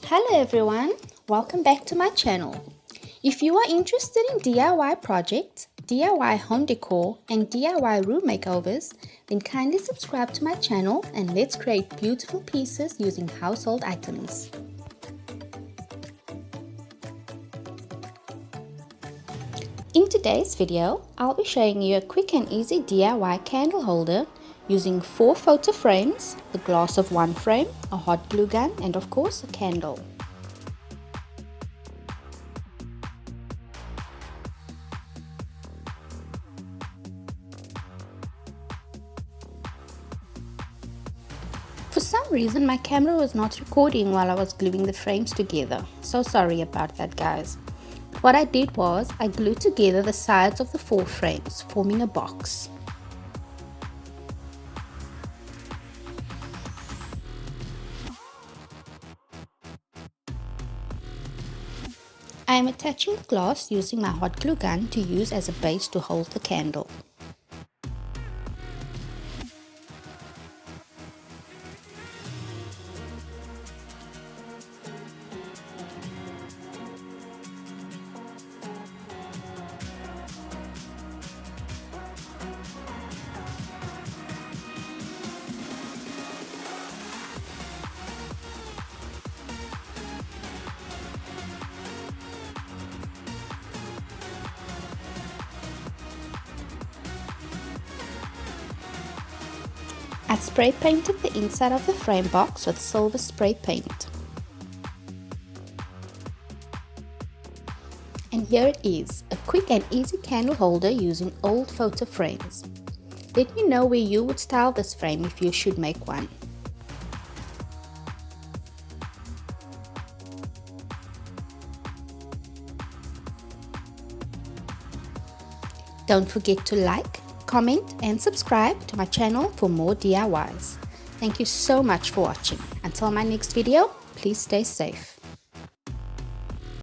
Hello everyone, welcome back to my channel. If you are interested in DIY projects, DIY home decor and DIY room makeovers, then kindly subscribe to my channel and let's create beautiful pieces using household items. In today's video, I'll be showing you a quick and easy DIY candle holder using 4 photo frames, the glass of 1 frame, a hot glue gun and of course a candle. For some reason my camera was not recording while I was gluing the frames together, so sorry about that guys. What I did was I glued together the sides of the 4 frames, forming a box. I am attaching the glass using my hot glue gun to use as a base to hold the candle. I spray painted the inside of the frame box with silver spray paint. And here it is, a quick and easy candle holder using old photo frames. Let me know where you would style this frame if you should make one. Don't forget to like, comment and subscribe to my channel for more DIYs. Thank you so much for watching. Until my next video, please stay safe.